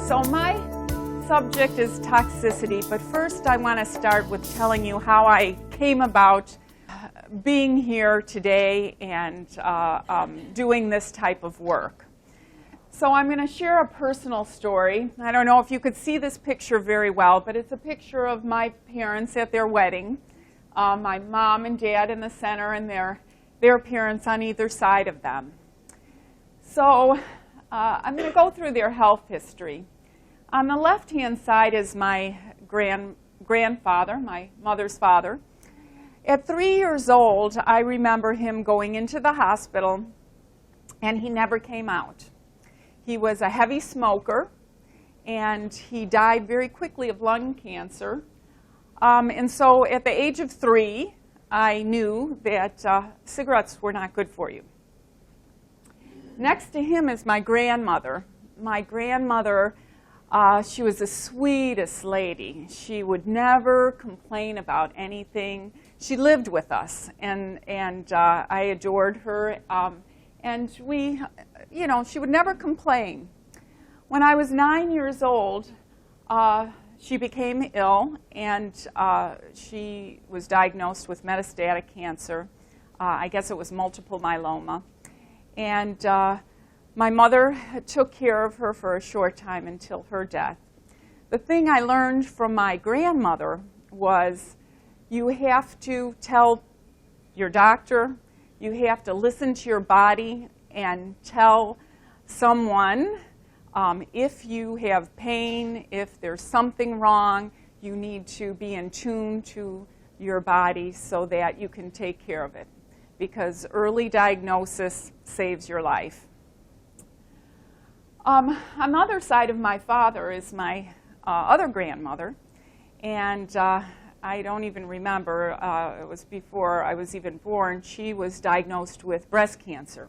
So my subject is toxicity, but first I want to start with telling you how I came about being here today and doing this type of work. So I'm going to share a personal story. I don't know if you could see this picture very well, but it's a picture of my parents at their wedding. My mom and dad in the center and their parents on either side of them. So I'm going to go through their health history. On the left-hand side is my grandfather, my mother's father. At 3 years old, I remember him going into the hospital, and he never came out. He was a heavy smoker, and he died very quickly of lung cancer. And so at the age of 3, I knew that cigarettes were not good for you. Next to him is my grandmother. My grandmother, she was the sweetest lady. She would never complain about anything. She lived with us, and I adored her. And we, she would never complain. When I was 9 years old, she became ill, and she was diagnosed with metastatic cancer. I guess it was multiple myeloma. And my mother took care of her for a short time until her death. The thing I learned from my grandmother was you have to tell your doctor, you have to listen to your body and tell someone if you have pain, if there's something wrong, you need to be in tune to your body so that you can take care of it, because early diagnosis saves your life. On the other side of my father is my other grandmother, and I don't even remember, it was before I was even born, she was diagnosed with breast cancer.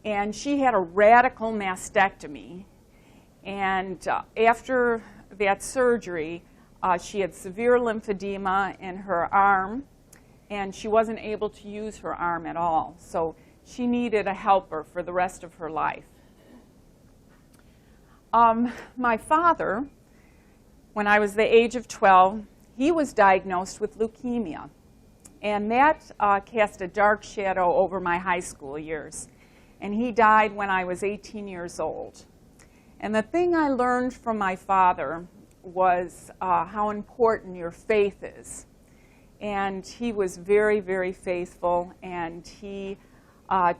And she had a radical mastectomy, and after that surgery, she had severe lymphedema in her arm, and she wasn't able to use her arm at all. So she needed a helper for the rest of her life. My father, when I was the age of 12, he was diagnosed with leukemia. And that cast a dark shadow over my high school years. And he died when I was 18 years old. And the thing I learned from my father was how important your faith is. And he was very, very faithful, and he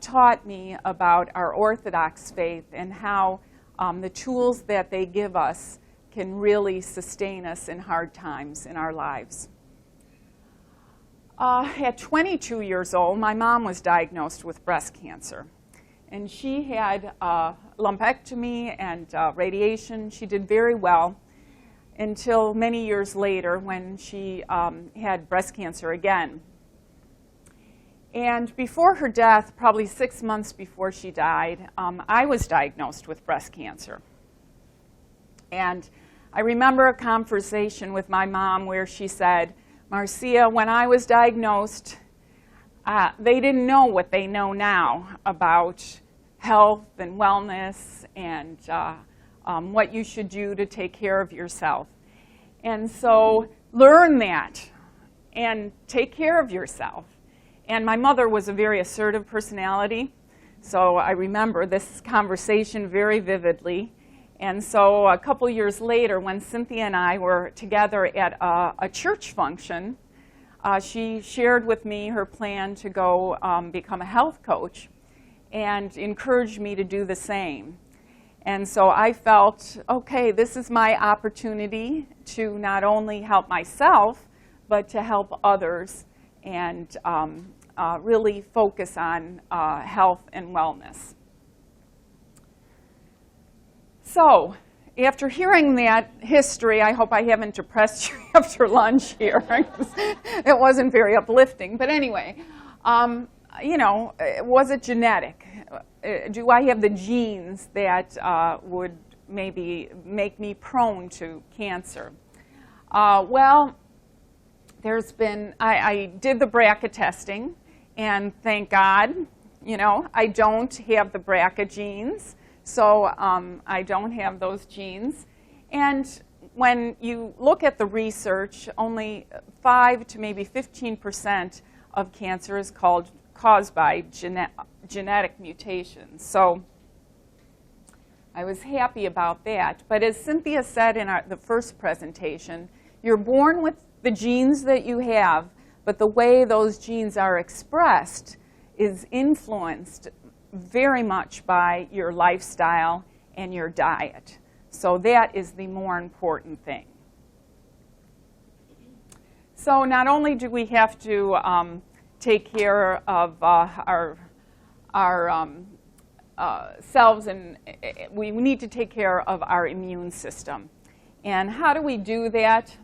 taught me about our Orthodox faith and how the tools that they give us can really sustain us in hard times in our lives. At 22 years old, my mom was diagnosed with breast cancer. And she had lumpectomy and radiation. She did very well until many years later when she had breast cancer again. And before her death, probably 6 months before she died, I was diagnosed with breast cancer. And I remember a conversation with my mom where she said, "Marcia, when I was diagnosed, they didn't know what they know now about health and wellness and what you should do to take care of yourself. And so learn that and take care of yourself." And my mother was a very assertive personality, so I remember this conversation very vividly. And so a couple years later, when Cynthia and I were together at a church function, she shared with me her plan to go become a health coach and encouraged me to do the same. And so I felt, okay, this is my opportunity to not only help myself, but to help others and really focus on health and wellness. So after hearing that history, I hope I haven't depressed you after lunch here. It wasn't very uplifting. But anyway, was it genetic? Do I have the genes that would maybe make me prone to cancer? Well, there's been, I did the BRCA testing, and thank God, I don't have the BRCA genes. So I don't have those genes. And when you look at the research, only 5 to maybe 15% of cancer is caused by genetic mutations. So I was happy about that. But as Cynthia said in the first presentation, you're born with the genes that you have, but the way those genes are expressed is influenced very much by your lifestyle and your diet. So that is the more important thing. So not only do we have to take care of our selves, and we need to take care of our immune system. And how do we do that?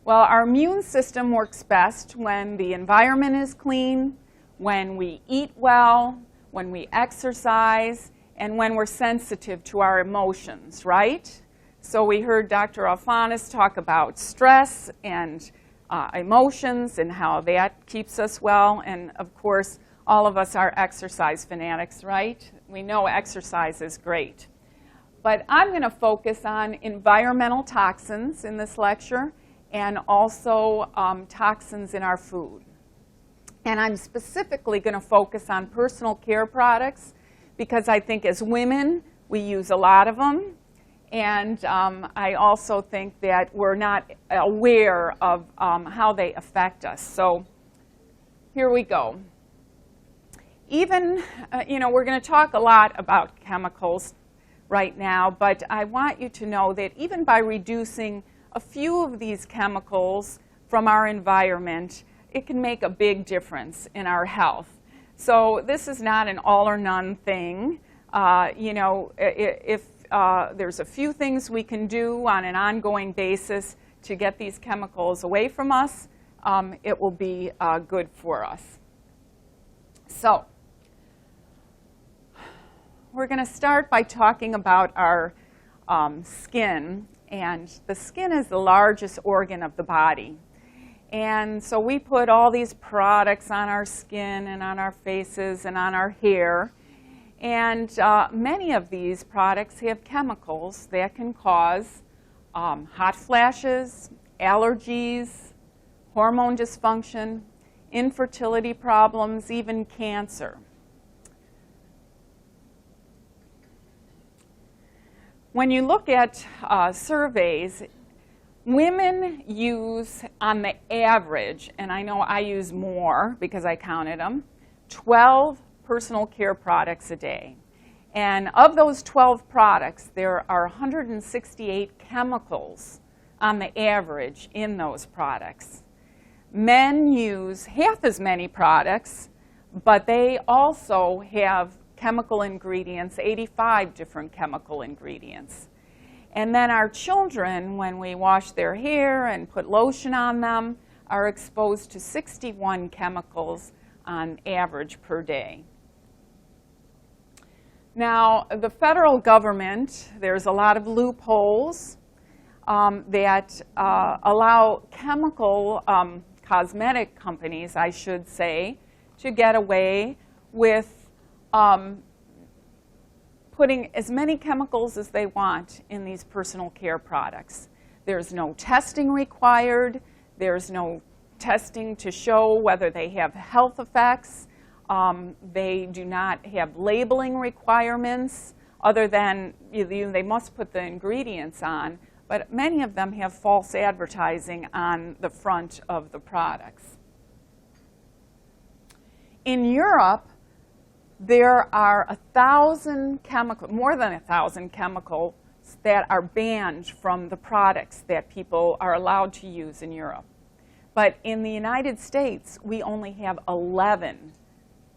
Well, our immune system works best when the environment is clean, when we eat well, when we exercise, and when we're sensitive to our emotions, right? So we heard Dr. Alphanis talk about stress and emotions and how that keeps us well. And of course, all of us are exercise fanatics, right? We know exercise is great. But I'm going to focus on environmental toxins in this lecture and also toxins in our food. And I'm specifically going to focus on personal care products because I think as women, we use a lot of them. And I also think that we're not aware of how they affect us. So here we go. Even, we're going to talk a lot about chemicals right now, but I want you to know that even by reducing a few of these chemicals from our environment, it can make a big difference in our health. So this is not an all or none thing. If there's a few things we can do on an ongoing basis to get these chemicals away from us, it will be good for us. So we're going to start by talking about our skin. And the skin is the largest organ of the body. And so we put all these products on our skin and on our faces and on our hair. And many of these products have chemicals that can cause hot flashes, allergies, hormone dysfunction, infertility problems, even cancer. When you look at surveys, women use, on the average, and I know I use more because I counted them, 12 personal care products a day. And of those 12 products, there are 168 chemicals on the average in those products. Men use half as many products, but they also have chemical ingredients, 85 different chemical ingredients. And then our children, when we wash their hair and put lotion on them, are exposed to 61 chemicals on average per day. Now, the federal government, there's a lot of loopholes that allow chemical cosmetic companies, I should say, to get away with putting as many chemicals as they want in these personal care products. There's no testing required. There's no testing to show whether they have health effects. They do not have labeling requirements other than they must put the ingredients on, but many of them have false advertising on the front of the products. In Europe, there are more than 1,000 chemicals that are banned from the products that people are allowed to use in Europe. But in the United States, we only have 11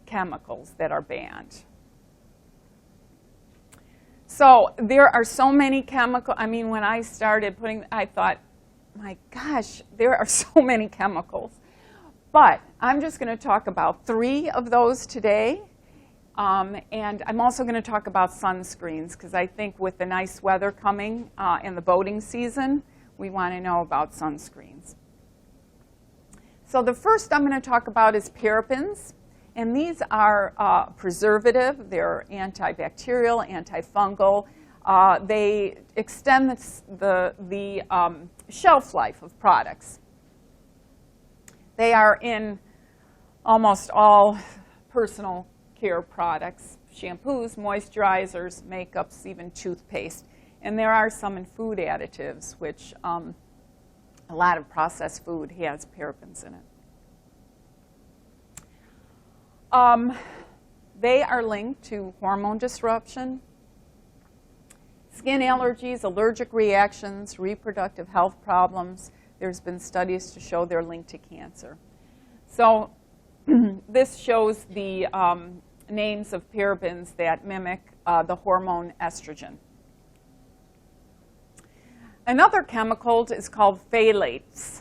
chemicals that are banned. So there are so many chemicals. I mean, when I started I thought, my gosh, there are so many chemicals. But I'm just going to talk about 3 of those today. And I'm also going to talk about sunscreens, because I think with the nice weather coming in the boating season, we want to know about sunscreens. So the first I'm going to talk about is parabens. And these are preservative. They're antibacterial, antifungal. They extend the shelf life of products. They are in almost all personal care products, shampoos, moisturizers, makeups, even toothpaste. And there are some in food additives, which a lot of processed food has parabens in it. They are linked to hormone disruption, skin allergies, allergic reactions, reproductive health problems. There's been studies to show they're linked to cancer. So this shows the names of parabens that mimic the hormone estrogen. Another chemical is called phthalates,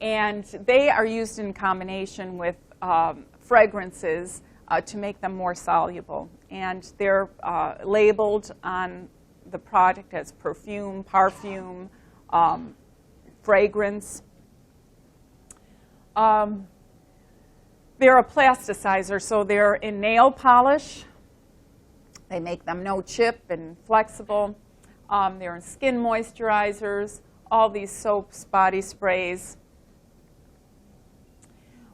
and they are used in combination with fragrances to make them more soluble. And they're labeled on the product as perfume, parfum, fragrance. They're a plasticizer, so they're in nail polish. They make them no chip and flexible. They're in skin moisturizers, all these soaps, body sprays.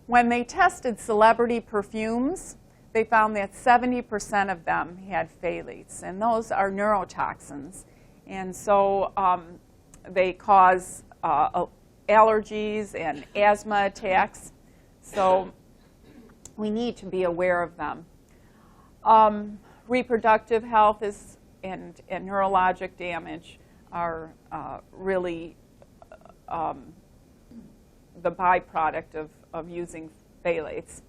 When they tested celebrity perfumes, they found that 70% of them had phthalates, and those are neurotoxins. And so they cause allergies and asthma attacks. So we need to be aware of them. Reproductive health and neurologic damage are really the byproduct of using phthalates.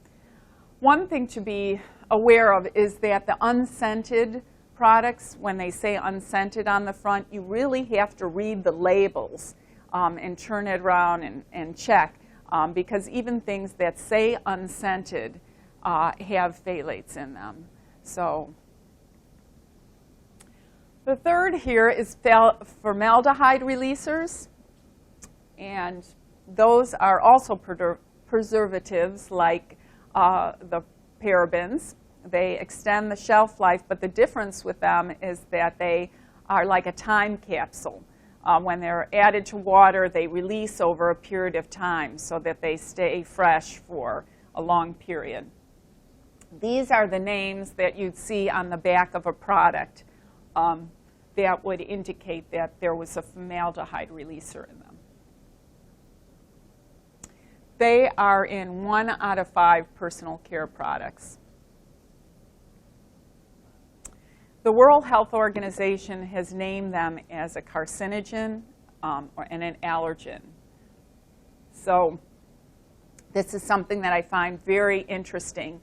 One thing to be aware of is that the unscented products, when they say unscented on the front, you really have to read the labels and turn it around and check, because even things that say unscented have phthalates in them. So the third here is formaldehyde releasers, and those are also preservatives like the parabens. They extend the shelf life, but the difference with them is that they are like a time capsule. When they're added to water, they release over a period of time so that they stay fresh for a long period. These are the names that you'd see on the back of a product that would indicate that there was a formaldehyde releaser in them. They are in 1 out of 5 personal care products. The World Health Organization has named them as a carcinogen and an allergen. So this is something that I find very interesting.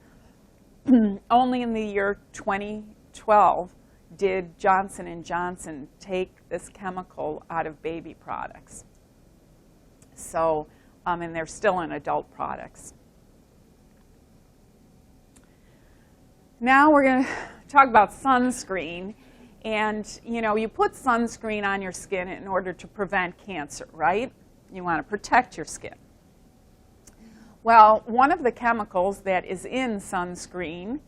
Only in the year 2012 did Johnson & Johnson take this chemical out of baby products. So, and they're still in adult products. Now we're going to talk about sunscreen. And, you know, you put sunscreen on your skin in order to prevent cancer, right? You want to protect your skin. Well, one of the chemicals that is in sunscreen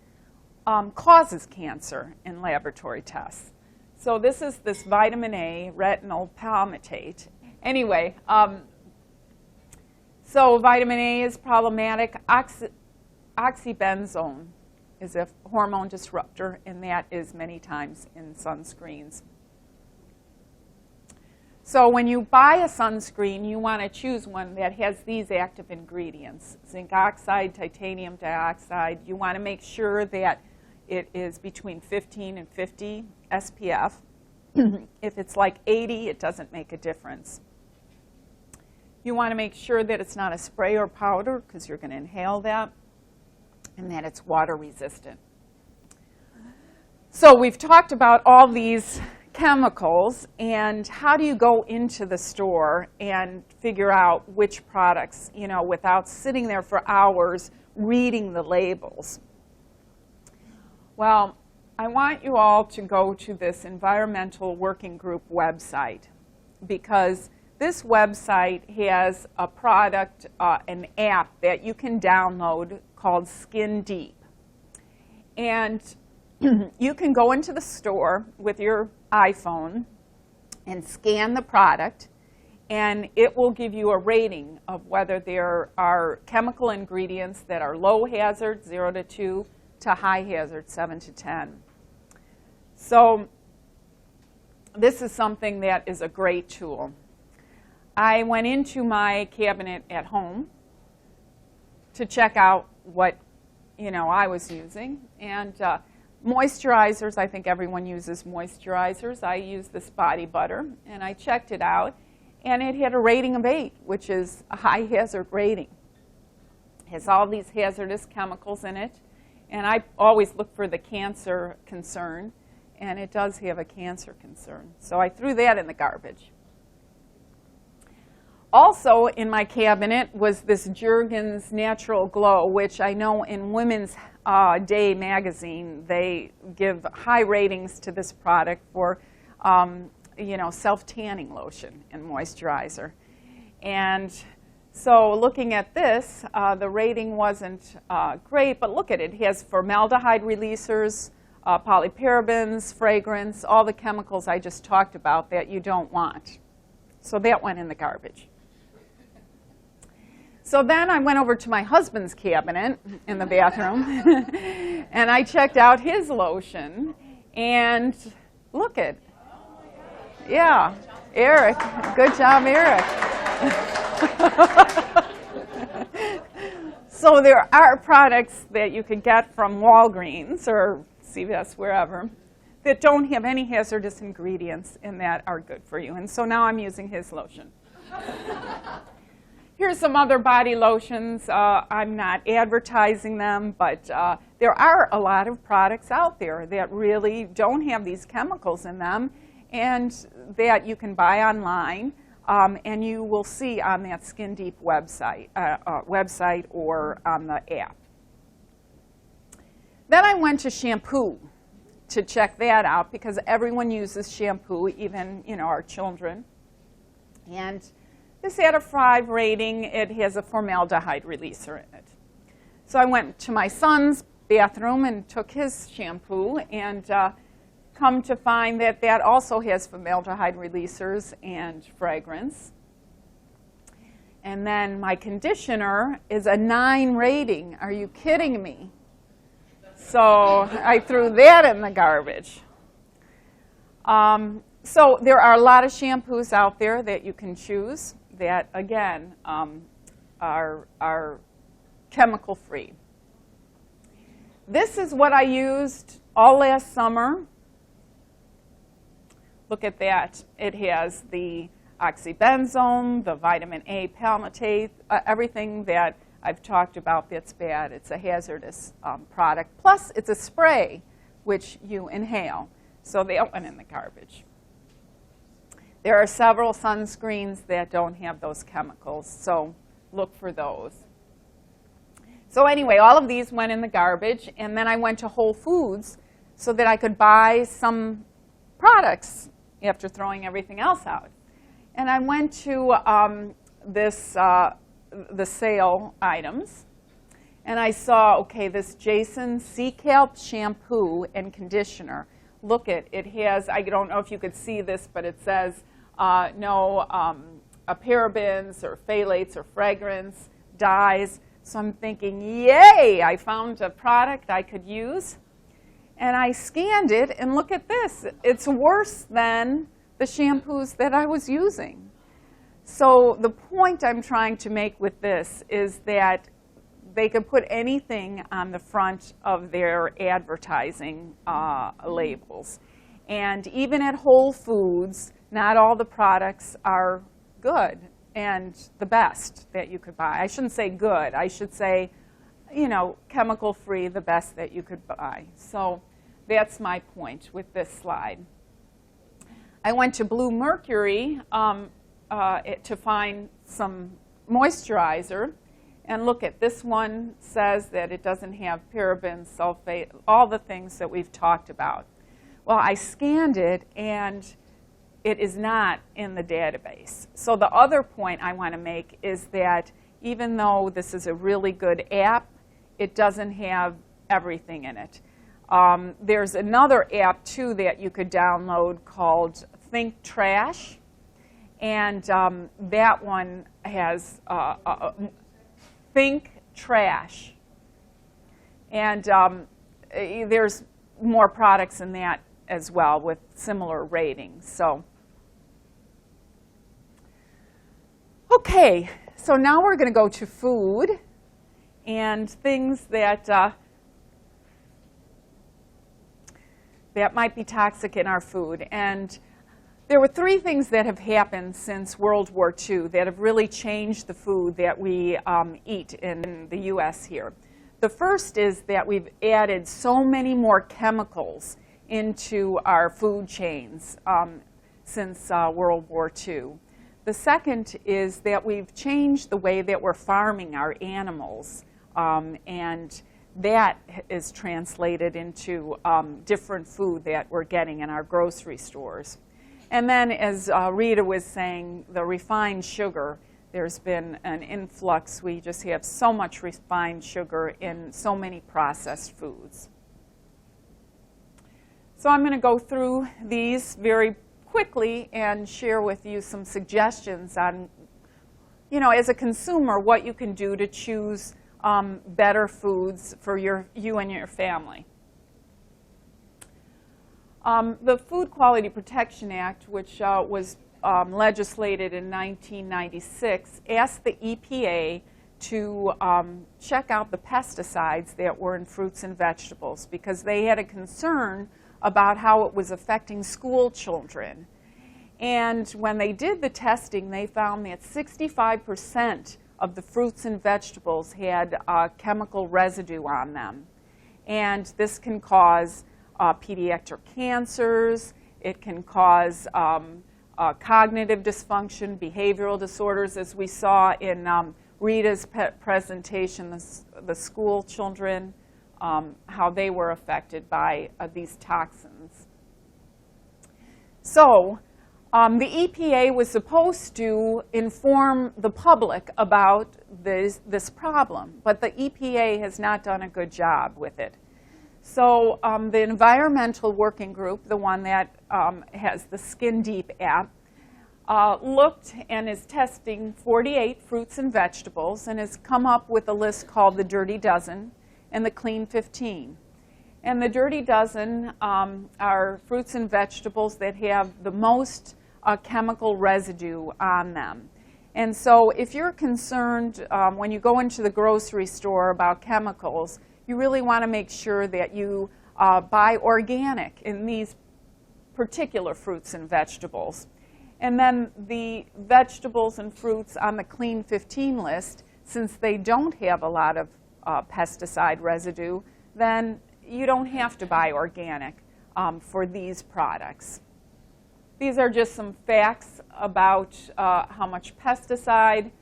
causes cancer in laboratory tests. So this is this vitamin A, retinol palmitate. Anyway, so vitamin A is problematic. Oxybenzone is a hormone disruptor, and that is many times in sunscreens. So when you buy a sunscreen, you want to choose one that has these active ingredients: zinc oxide, titanium dioxide. You want to make sure that it is between 15 and 50 SPF. If it's like 80, it doesn't make a difference. You want to make sure that it's not a spray or powder, because you're going to inhale that, and that it's water resistant. So we've talked about all these chemicals, and how do you go into the store and figure out which products, you know, without sitting there for hours reading the labels? Well, I want you all to go to this Environmental Working Group website, because this website has a product, an app that you can download called Skin Deep. And you can go into the store with your iPhone and scan the product, and it will give you a rating of whether there are chemical ingredients that are low hazard, 0 to 2, to high hazard, 7 to 10. So this is something that is a great tool. I went into my cabinet at home to check out what I was using. And moisturizers, I think everyone uses moisturizers. I use this body butter, and I checked it out. And it had a rating of 8, which is a high hazard rating. It has all these hazardous chemicals in it. And I always look for the cancer concern. And it does have a cancer concern. So I threw that in the garbage. Also in my cabinet was this Jergens Natural Glow, which I know in Women's Day magazine, they give high ratings to this product for self-tanning lotion and moisturizer. And so looking at this, the rating wasn't great, but look at it. It has formaldehyde releasers, polyparabens, fragrance, all the chemicals I just talked about that you don't want. So that went in the garbage. So then I went over to my husband's cabinet in the bathroom, and I checked out his lotion, and look at, yeah, Eric. Good job, Eric. So there are products that you could get from Walgreens or CVS, wherever, that don't have any hazardous ingredients and that are good for you. And so now I'm using his lotion. Here's some other body lotions. I'm not advertising them, but there are a lot of products out there that really don't have these chemicals in them and that you can buy online, and you will see on that Skin Deep website or on the app. Then I went to shampoo to check that out because everyone uses shampoo, even our children. And this had a 5 rating. It has a formaldehyde releaser in it. So I went to my son's bathroom and took his shampoo and come to find that that also has formaldehyde releasers and fragrance. And then my conditioner is a 9 rating. Are you kidding me? So I threw that in the garbage. So there are a lot of shampoos out there that you can choose that, again, are chemical-free. This is what I used all last summer. Look at that. It has the oxybenzone, the vitamin A palmitate, everything that I've talked about that's bad. It's a hazardous product. Plus, it's a spray, which you inhale. So they went in the garbage. There are several sunscreens that don't have those chemicals, so look for those. So anyway, all of these went in the garbage, and then I went to Whole Foods so that I could buy some products after throwing everything else out. And I went to the sale items, and I saw, okay, this Jason Sea Kelp shampoo and conditioner. Look at it. Has, I don't know if you could see this, but it says no parabens or phthalates or fragrance, dyes. So I'm thinking, yay, I found a product I could use. And I scanned it, and look at this. It's worse than the shampoos that I was using. So the point I'm trying to make with this is that they could put anything on the front of their advertising labels. And even at Whole Foods, not all the products are good and the best that you could buy. I shouldn't say good. I should say, chemical-free, the best that you could buy. So that's my point with this slide. I went to Blue Mercury to find some moisturizer. And look at this one says that it doesn't have parabens, sulfate, all the things that we've talked about. Well, I scanned it, and it is not in the database. So the other point I want to make is that even though this is a really good app, it doesn't have everything in it. There's another app, too, that you could download called Think Trash. And that one has Think Trash. And there's more products in that as well with similar ratings. So, okay, so now we're going to go to food and things that that might be toxic in our food. And there were three things that have happened since World War II that have really changed the food that we eat in the U.S. here. The first is that we've added so many more chemicals into our food chains since World War II. The second is that we've changed the way that we're farming our animals, and that is translated into different food that we're getting in our grocery stores. And then, as Rita was saying, the refined sugar, there's been an influx. We just have so much refined sugar in so many processed foods. So I'm going to go through these very quickly and share with you some suggestions on, as a consumer, what you can do to choose better foods for you and your family. The Food Quality Protection Act, which was legislated in 1996, asked the EPA to check out the pesticides that were in fruits and vegetables because they had a concern about how it was affecting school children. And when they did the testing, they found that 65% of the fruits and vegetables had chemical residue on them. And this can cause pediatric cancers. It can cause cognitive dysfunction, behavioral disorders, as we saw in Rita's presentation, the school children, how they were affected by these toxins. So the EPA was supposed to inform the public about this problem, but the EPA has not done a good job with it. So the Environmental Working Group, the one that has the Skin Deep app, looked and is testing 48 fruits and vegetables and has come up with a list called the Dirty Dozen and the Clean 15. And the Dirty Dozen are fruits and vegetables that have the most chemical residue on them. And so if you're concerned when you go into the grocery store about chemicals, you really want to make sure that you buy organic in these particular fruits and vegetables. And then the vegetables and fruits on the Clean 15 list, since they don't have a lot of pesticide residue, then you don't have to buy organic for these products. These are just some facts about how much pesticide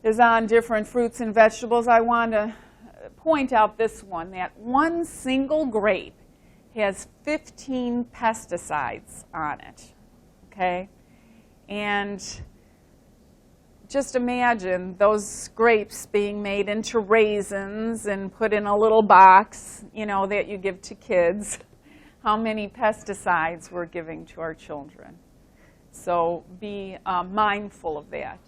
is on different fruits and vegetables. I want to point out this one, that one single grape has 15 pesticides on it, okay? And just imagine those grapes being made into raisins and put in a little box, that you give to kids. How many pesticides we're giving to our children. So be mindful of that.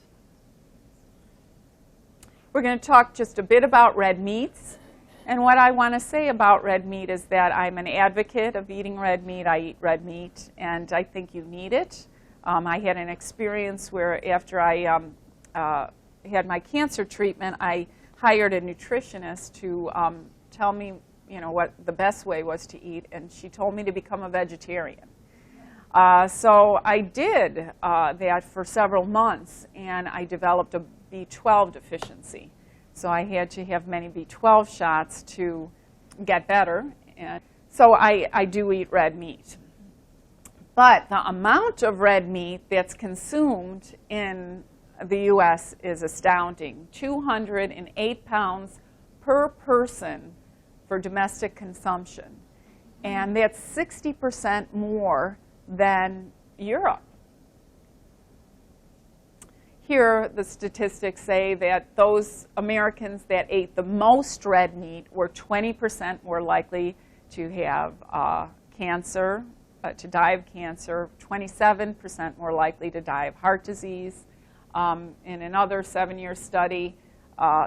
We're going to talk just a bit about red meats. And what I want to say about red meat is that I'm an advocate of eating red meat. I eat red meat, and I think you need it. I had an experience where after I had my cancer treatment, I hired a nutritionist to tell me, what the best way was to eat, and she told me to become a vegetarian. So I did that for several months, and I developed a B12 deficiency. So I had to have many B12 shots to get better. And so I do eat red meat. But the amount of red meat that's consumed in the U.S. is astounding. 208 pounds per person for domestic consumption. And that's 60% more than Europe. Here, the statistics say that those Americans that ate the most red meat were 20% more likely to have cancer, to die of cancer, 27% more likely to die of heart disease. In another 7-year study,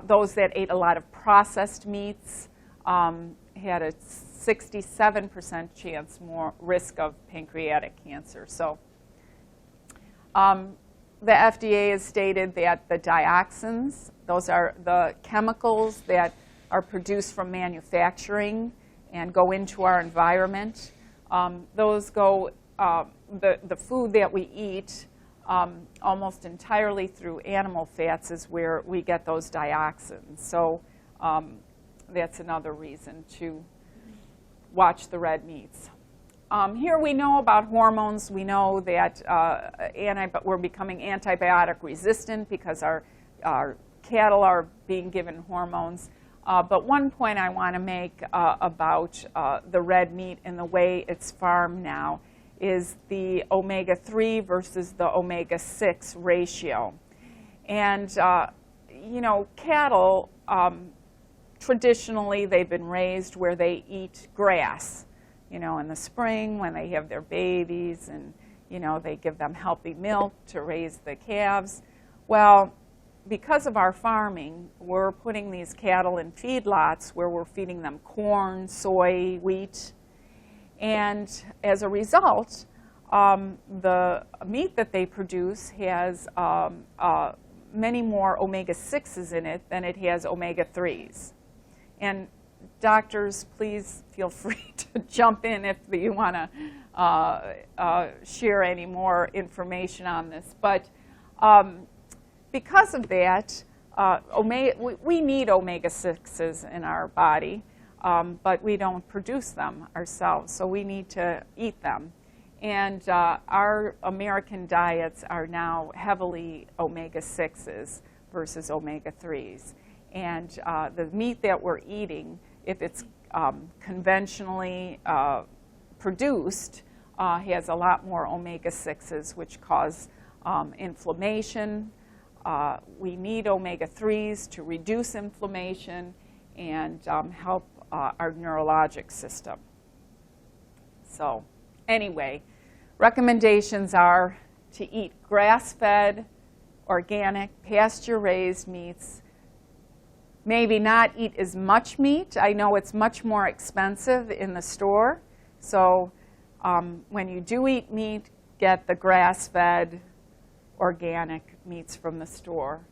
those that ate a lot of processed meats had a 67% chance more risk of pancreatic cancer. So the FDA has stated that the dioxins, those are the chemicals that are produced from manufacturing and go into our environment. Those go, the food that we eat almost entirely through animal fats is where we get those dioxins. So that's another reason to watch the red meats. Here we know about hormones. We know that we're becoming antibiotic resistant because our cattle are being given hormones. But one point I want to make about the red meat and the way it's farmed now is the omega-3 versus the omega-6 ratio. And, you know, cattle, traditionally they've been raised where they eat grass, you know, in the spring when they have their babies, and, you know, they give them healthy milk to raise the calves. Well, because of our farming, we're putting these cattle in feedlots where we're feeding them corn, soy, wheat. And as a result, the meat that they produce has many more omega-6s in it than it has omega-3s. And doctors, please feel free to jump in if you want to share any more information on this. But because of that, we need omega-6s in our body. But we don't produce them ourselves, so we need to eat them. And our American diets are now heavily omega-6s versus omega-3s. And the meat that we're eating, if it's conventionally produced, has a lot more omega-6s, which cause inflammation. We need omega-3s to reduce inflammation and help our neurologic system. So anyway, recommendations are to eat grass-fed, organic, pasture-raised meats. Maybe not eat as much meat. I know it's much more expensive in the store. So when you do eat meat, get the grass-fed, organic meats from the store.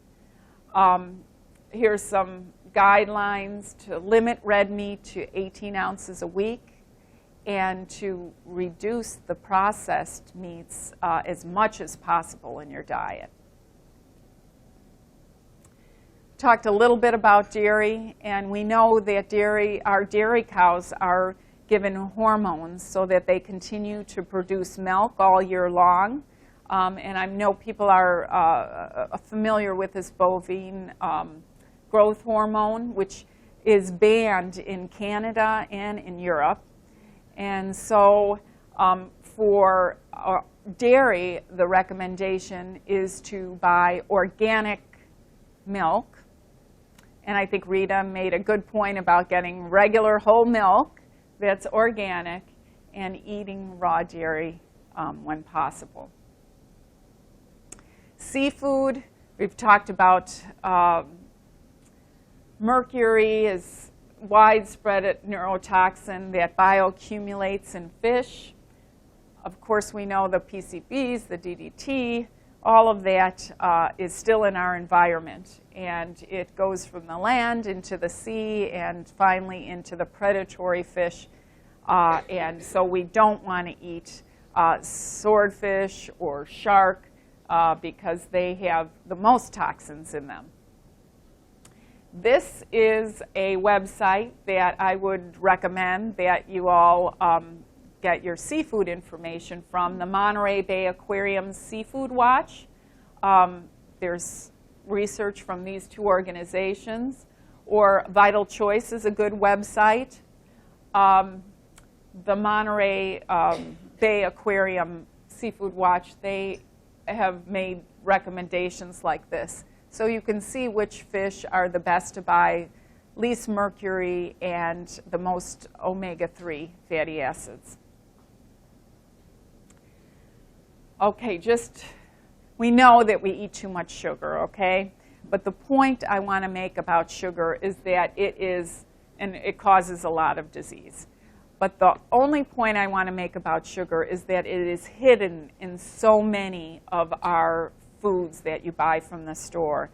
Here's some guidelines to limit red meat to 18 ounces a week and to reduce the processed meats as much as possible in your diet. Talked a little bit about dairy, and we know that our dairy cows are given hormones so that they continue to produce milk all year long. And I know people are familiar with this bovine growth hormone, which is banned in Canada and in Europe. And so for dairy, the recommendation is to buy organic milk. And I think Rita made a good point about getting regular whole milk that's organic and eating raw dairy when possible. Seafood, we've talked about mercury is widespread neurotoxin that bioaccumulates in fish. Of course, we know the PCBs, the DDT, all of that is still in our environment. And it goes from the land into the sea and finally into the predatory fish. And so we don't want to eat swordfish or shark because they have the most toxins in them. This is a website that I would recommend that you all get your seafood information from, the Monterey Bay Aquarium Seafood Watch. There's research from these two organizations. Or Vital Choice is a good website. The Monterey Bay Aquarium Seafood Watch, they have made recommendations like this. So you can see which fish are the best to buy least mercury, and the most omega-3 fatty acids. Okay, we know that we eat too much sugar, okay? But the point I want to make about sugar is that it causes a lot of disease. But the only point I want to make about sugar is that it is hidden in so many of our foods that you buy from the store,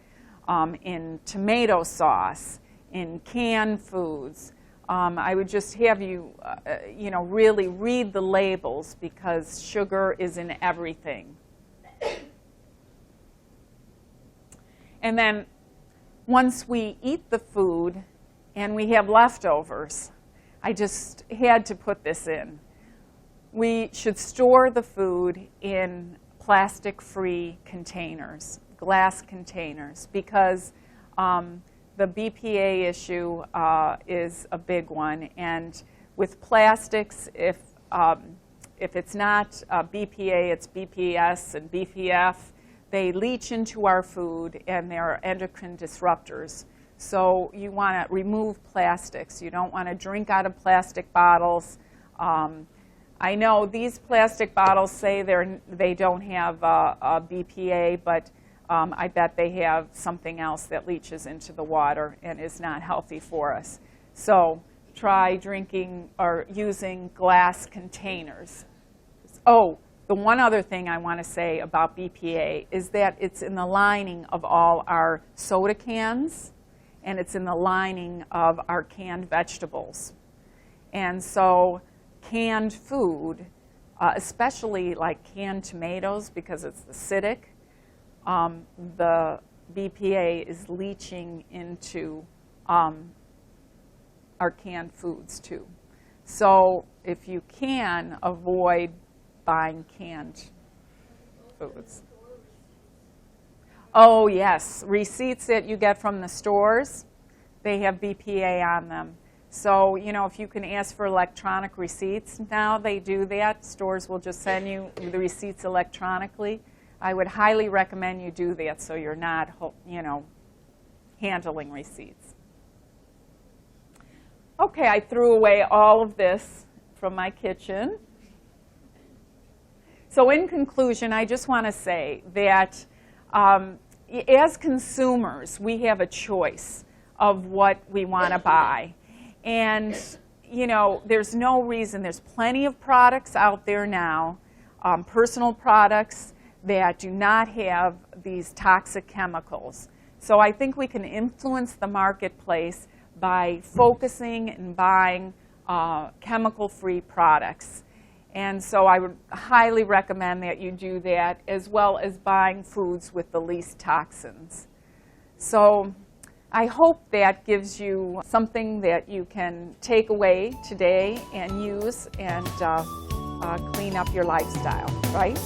in tomato sauce, in canned foods. I would just have you, really read the labels, because sugar is in everything. And then once we eat the food and we have leftovers, I just had to put this in. We should store the food in plastic-free containers, glass containers, because the BPA issue is a big one. And with plastics, if it's not BPA, it's BPS and BPF, they leach into our food and they're endocrine disruptors. So you want to remove plastics. You don't want to drink out of plastic bottles. I know these plastic bottles say they don't have BPA, but I bet they have something else that leaches into the water and is not healthy for us. So try drinking or using glass containers. Oh, the one other thing I want to say about BPA is that it's in the lining of all our soda cans, and it's in the lining of our canned vegetables. And so canned food, especially like canned tomatoes, because it's acidic, the BPA is leaching into our canned foods too. So if you can, avoid buying canned foods. Oh yes, receipts that you get from the stores, they have BPA on them. So, if you can ask for electronic receipts now, they do that. Stores will just send you the receipts electronically. I would highly recommend you do that so you're not, handling receipts. Okay, I threw away all of this from my kitchen. So in conclusion, I just want to say that as consumers, we have a choice of what we want to buy. And, there's no reason. There's plenty of products out there now, personal products that do not have these toxic chemicals. So I think we can influence the marketplace by focusing and buying chemical-free products. And so I would highly recommend that you do that, as well as buying foods with the least toxins. So I hope that gives you something that you can take away today and use and clean up your lifestyle, right?